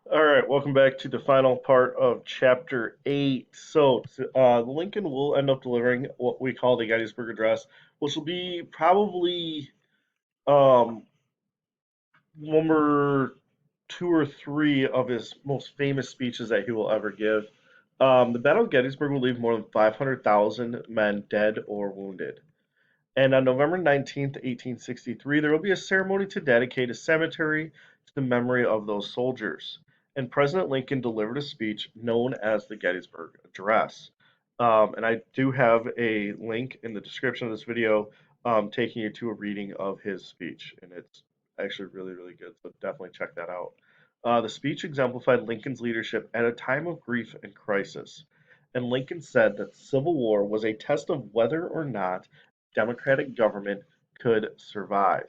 All right, welcome back to the final part of Chapter 8. Lincoln will end up delivering what we call the Gettysburg Address, which will be probably um, number two or three of his most famous speeches that he will ever give. The Battle of Gettysburg will leave more than 500,000 men dead or wounded. And on November 19th, 1863, there will be a ceremony to dedicate a cemetery to the memory of those soldiers. And President Lincoln delivered a speech known as the Gettysburg Address. And I do have a link in the description of this video taking you to a reading of his speech. And it's actually really, really good. So definitely check that out. The speech exemplified Lincoln's leadership at a time of grief and crisis. And Lincoln said that civil war was a test of whether or not democratic government could survive.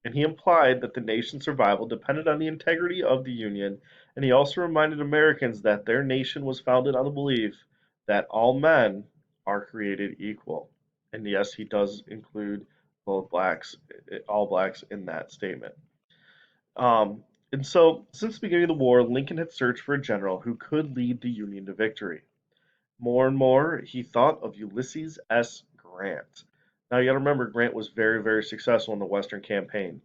And he implied that the nation's survival depended on the integrity of the Union, and he also reminded Americans that their nation was founded on the belief that all men are created equal. And yes, he does include both blacks, all blacks in that statement. Since the beginning of the war, Lincoln had searched for a general who could lead the Union to victory. More and more, he thought of Ulysses S. Grant. Now, you got to remember, Grant was very, very successful in the Western campaign.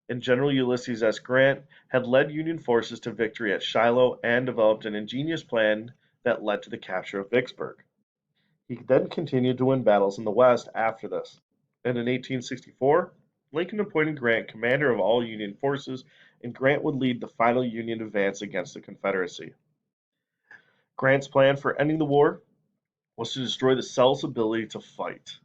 And General Ulysses S. Grant had led Union forces to victory at Shiloh and developed an ingenious plan that led to the capture of Vicksburg. He then continued to win battles in the West after this. And in 1864, Lincoln appointed Grant commander of all Union forces, and Grant would lead the final Union advance against the Confederacy. Grant's plan for ending the war was to destroy the South's ability to fight.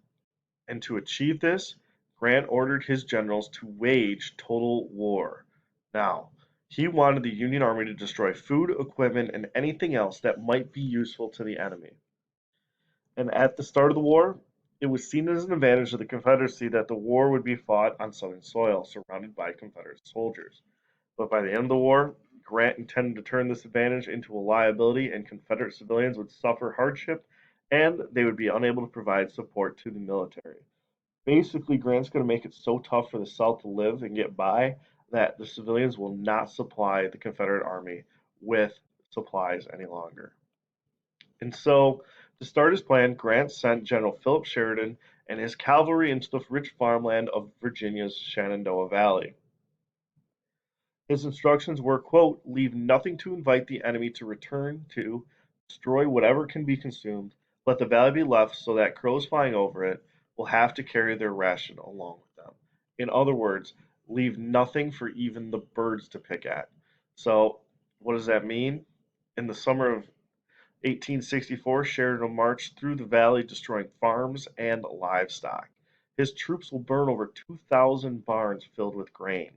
And to achieve this, Grant ordered his generals to wage total war. Now, he wanted the Union Army to destroy food, equipment, and anything else that might be useful to the enemy. And at the start of the war, it was seen as an advantage of the Confederacy that the war would be fought on Southern soil, surrounded by Confederate soldiers. But by the end of the war, Grant intended to turn this advantage into a liability, and Confederate civilians would suffer hardship and they would be unable to provide support to the military. Basically, Grant's going to make it so tough for the South to live and get by that the civilians will not supply the Confederate Army with supplies any longer. And so, to start his plan, Grant sent General Philip Sheridan and his cavalry into the rich farmland of Virginia's Shenandoah Valley. His instructions were, quote, leave nothing to invite the enemy to return to, destroy whatever can be consumed, let the valley be left so that crows flying over it will have to carry their ration along with them. In other words, leave nothing for even the birds to pick at. So, what does that mean? In the summer of 1864, Sheridan marched through the valley, destroying farms and livestock. His troops will burn over 2,000 barns filled with grain,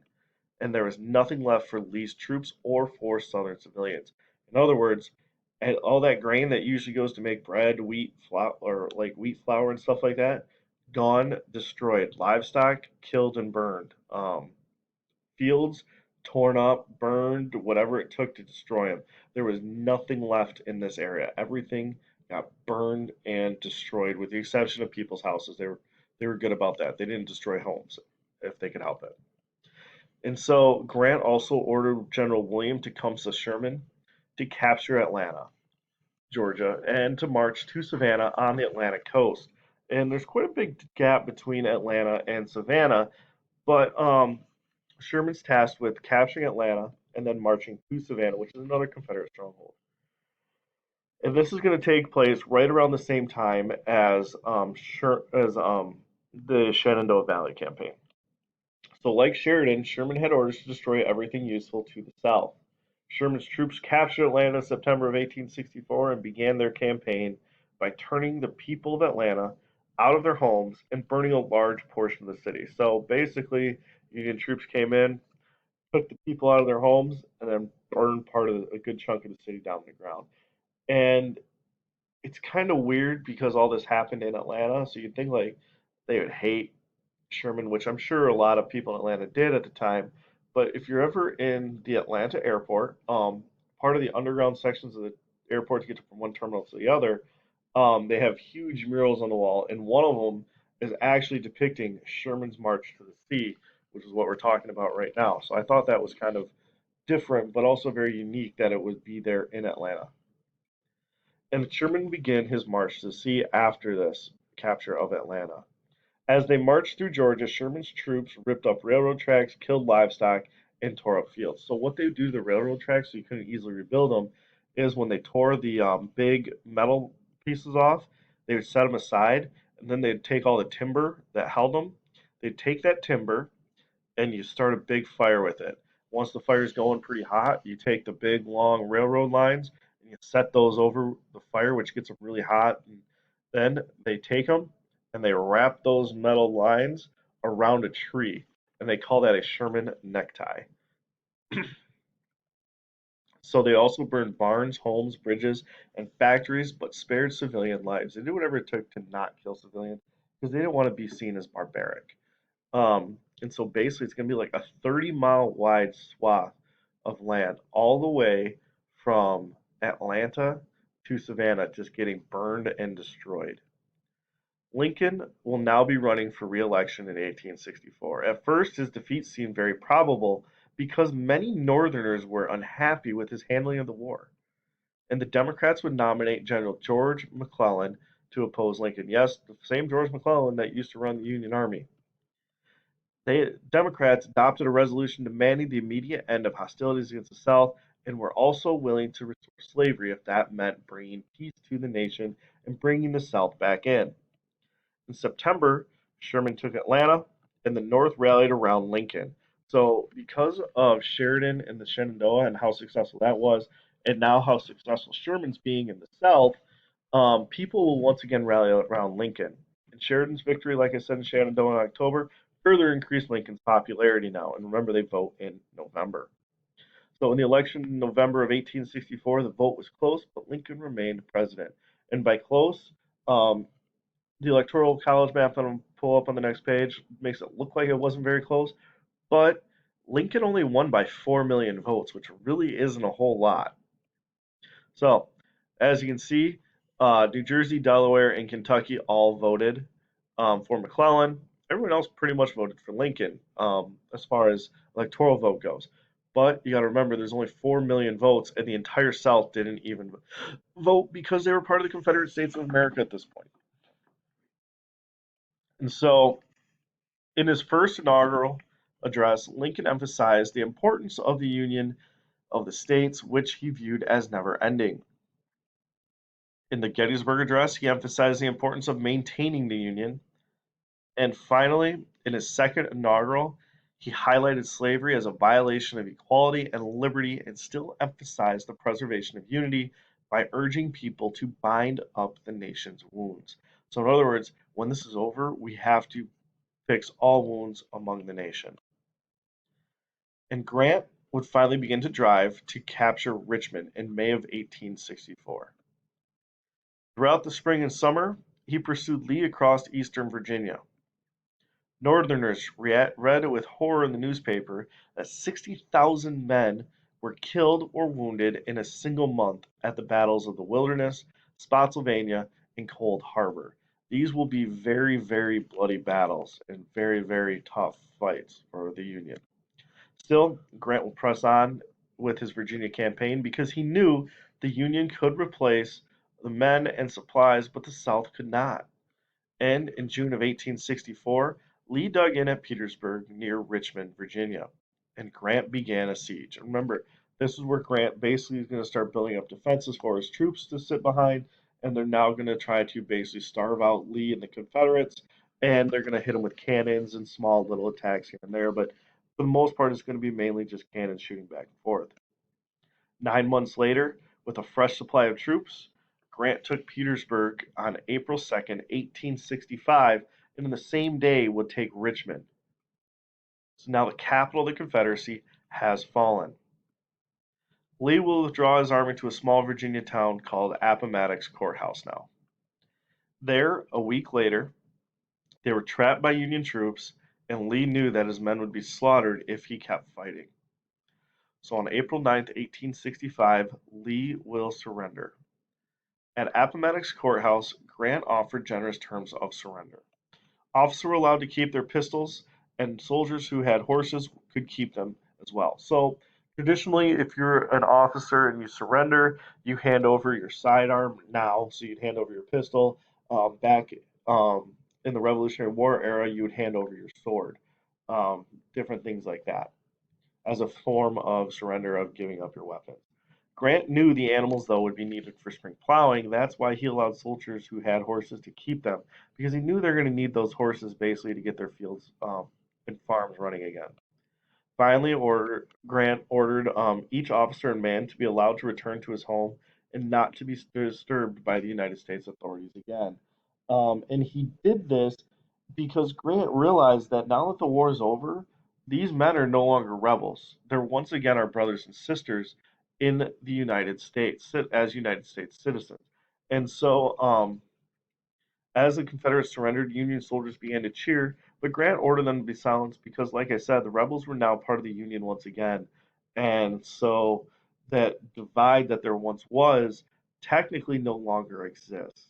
and there was nothing left for Lee's troops or for Southern civilians. In other words, and all that grain that usually goes to make bread, wheat, flour, or like wheat flour and stuff like that, gone, destroyed. Livestock killed and burned. Fields torn up, burned, whatever it took to destroy them. There was nothing left in this area. Everything got burned and destroyed, with the exception of people's houses. They were good about that. They didn't destroy homes if they could help it. And so Grant also ordered General William Tecumseh Sherman to capture Atlanta, Georgia, and to march to Savannah on the Atlantic coast. And there's quite a big gap between Atlanta and Savannah, but Sherman's tasked with capturing Atlanta and then marching to Savannah, which is another Confederate stronghold. And this is going to take place right around the same time as the Shenandoah Valley campaign. So, like Sheridan, Sherman had orders to destroy everything useful to the South. Sherman's troops captured Atlanta in September of 1864 and began their campaign by turning the people of Atlanta out of their homes and burning a large portion of the city. So basically, Union troops came in, took the people out of their homes, and then burned part of a good chunk of the city down to the ground. And it's kind of weird because all this happened in Atlanta, so you'd think like they would hate Sherman, which I'm sure a lot of people in Atlanta did at the time. But if you're ever in the Atlanta airport, part of the underground sections of the airport to get from one terminal to the other, they have huge murals on the wall, and one of them is actually depicting Sherman's March to the Sea, which is what we're talking about right now. So I thought that was kind of different, but also very unique that it would be there in Atlanta. And Sherman began his march to sea after this capture of Atlanta. As they marched through Georgia, Sherman's troops ripped up railroad tracks, killed livestock, and tore up fields. So what they would do to the railroad tracks, so you couldn't easily rebuild them, is when they tore the big metal pieces off, they would set them aside, and then they'd take all the timber that held them. They'd take that timber, and you start a big fire with it. Once the fire's going pretty hot, you take the big long railroad lines and you set those over the fire, which gets them really hot. And then they take them and they wrap those metal lines around a tree, and they call that a Sherman necktie. So they also burned barns, homes, bridges, and factories, but spared civilian lives. They did whatever it took to not kill civilians because they didn't want to be seen as barbaric. And so basically, it's going to be like a 30-mile wide swath of land, all the way from Atlanta to Savannah, just getting burned and destroyed. Lincoln will now be running for re-election in 1864. At first, his defeat seemed very probable because many Northerners were unhappy with his handling of the war, and the Democrats would nominate General George McClellan to oppose Lincoln. Yes, the same George McClellan that used to run the Union Army. Democrats adopted a resolution demanding the immediate end of hostilities against the South and were also willing to restore slavery if that meant bringing peace to the nation and bringing the South back in. In September, Sherman took Atlanta, and the North rallied around Lincoln. So, because of Sheridan and the Shenandoah and how successful that was, and now how successful Sherman's being in the South, people will once again rally around Lincoln. And Sheridan's victory, like I said in Shenandoah in October, further increased Lincoln's popularity now. And remember, they vote in November. So, in the election in November of 1864, the vote was close, but Lincoln remained president. And by close, the Electoral College map that I'm pull up on the next page makes it look like it wasn't very close, but Lincoln only won by 4 million votes, which really isn't a whole lot. So, as you can see, New Jersey, Delaware, and Kentucky all voted for McClellan. Everyone else pretty much voted for Lincoln as far as electoral vote goes. But you got to remember, there's only 4 million votes, and the entire South didn't even vote because they were part of the Confederate States of America at this point. And so, in his first inaugural address, Lincoln emphasized the importance of the Union of the States, which he viewed as never ending. In the Gettysburg Address, he emphasized the importance of maintaining the Union. And finally, in his second inaugural, he highlighted slavery as a violation of equality and liberty and still emphasized the preservation of unity by urging people to bind up the nation's wounds. So, in other words, when this is over, we have to fix all wounds among the nation. And Grant would finally begin to drive to capture Richmond in May of 1864. Throughout the spring and summer, he pursued Lee across eastern Virginia. Northerners read with horror in the newspaper that 60,000 men were killed or wounded in a single month at the battles of the Wilderness, Spotsylvania, and Cold Harbor. These will be very, very bloody battles and very, very tough fights for the Union. Still, Grant will press on with his Virginia campaign because he knew the Union could replace the men and supplies, but the South could not. And in June of 1864, Lee dug in at Petersburg near Richmond, Virginia, and Grant began a siege. And remember, this is where Grant basically is going to start building up defenses for his troops to sit behind, and they're now going to try to basically starve out Lee and the Confederates, and they're going to hit him with cannons and small little attacks here and there, but for the most part, it's going to be mainly just cannons shooting back and forth. 9 months later, with a fresh supply of troops, Grant took Petersburg on April 2nd, 1865, and in the same day would take Richmond. So now the capital of the Confederacy has fallen. Lee will withdraw his army to a small Virginia town called Appomattox Courthouse now. There, a week later, they were trapped by Union troops, and Lee knew that his men would be slaughtered if he kept fighting. So on April 9th, 1865, Lee will surrender. At Appomattox Courthouse, Grant offered generous terms of surrender. Officers were allowed to keep their pistols, and soldiers who had horses could keep them as well. So Traditionally, if you're an officer and you surrender, you hand over your sidearm now. So you'd hand over your pistol. Back um, in the Revolutionary War era, you would hand over your sword. Um, Different things like that as a form of surrender of giving up your weapons. Grant knew the animals, though, would be needed for spring plowing. That's why he allowed soldiers who had horses to keep them, because he knew they're going to need those horses basically to get their fields and farms running again. Finally, Grant ordered each officer and man to be allowed to return to his home and not to be disturbed by the United States authorities again. And he did this because Grant realized that now that the war is over, these men are no longer rebels. They're once again our brothers and sisters in the United States as United States citizens. And so, as the Confederates surrendered, Union soldiers began to cheer, but Grant ordered them to be silenced because, like I said, the rebels were now part of the Union once again. And so that divide that there once was technically no longer exists.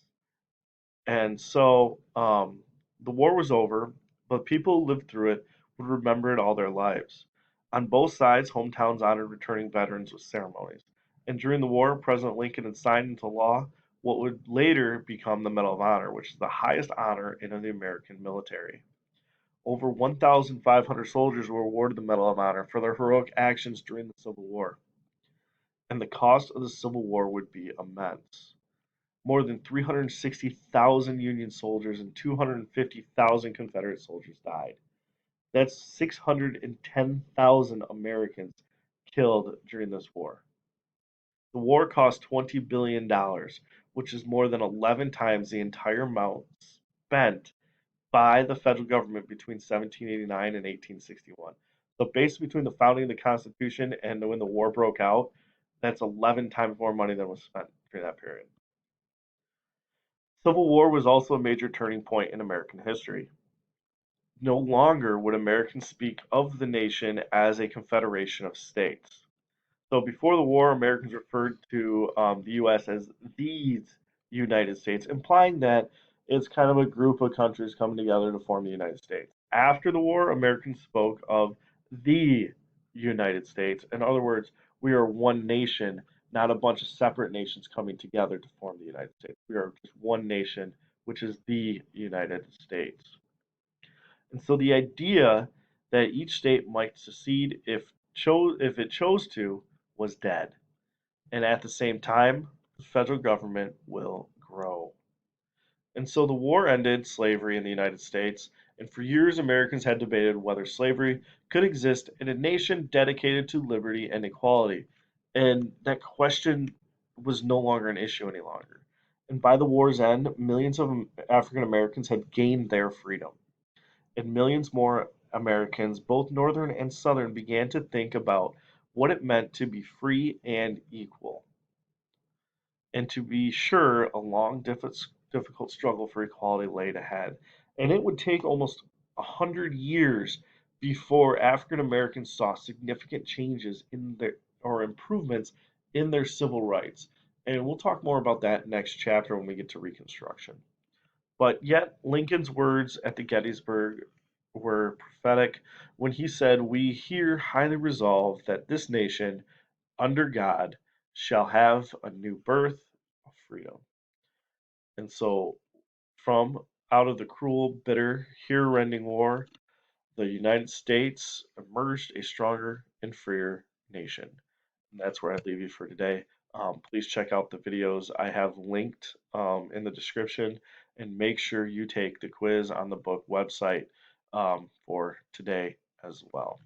And so the war was over, but people who lived through it would remember it all their lives. On both sides, hometowns honored returning veterans with ceremonies. And during the war, President Lincoln had signed into law what would later become the Medal of Honor, which is the highest honor in the American military. Over 1,500 soldiers were awarded the Medal of Honor for their heroic actions during the Civil War. And the cost of the Civil War would be immense. More than 360,000 Union soldiers and 250,000 Confederate soldiers died. That's 610,000 Americans killed during this war. The war cost $20 billion, which is more than 11 times the entire amount spent by the federal government between 1789 and 1861. So, based between the founding of the Constitution and when the war broke out, that's 11 times more money than was spent during that period. Civil War was also a major turning point in American history. No longer would Americans speak of the nation as a confederation of states. So before the war, Americans referred to the U.S. as these United States, implying that it's kind of a group of countries coming together to form the United States. After the war, Americans spoke of the United States. In other words, we are one nation, not a bunch of separate nations coming together to form the United States. We are just one nation, which is the United States. And so the idea that each state might secede if it chose to was dead. And at the same time, the federal government will grow. And so the war ended slavery in the United States, and for years Americans had debated whether slavery could exist in a nation dedicated to liberty and equality. And that question was no longer an issue any longer. And by the war's end, millions of African Americans had gained their freedom, and millions more Americans, both Northern and Southern, began to think about what it meant to be free and equal. And to be sure, a long, difficult struggle for equality laid ahead. And it would take almost 100 years before African Americans saw significant changes in their or improvements in their civil rights. And we'll talk more about that next chapter when we get to Reconstruction. But yet, Lincoln's words at the Gettysburg were prophetic when he said, "We here highly resolve that this nation, under God, shall have a new birth of freedom." And so, from out of the cruel, bitter, here-rending war, the United States emerged a stronger and freer nation. And that's where I leave you for today. Please check out the videos I have linked in the description, and make sure you take the quiz on the book website for today as well.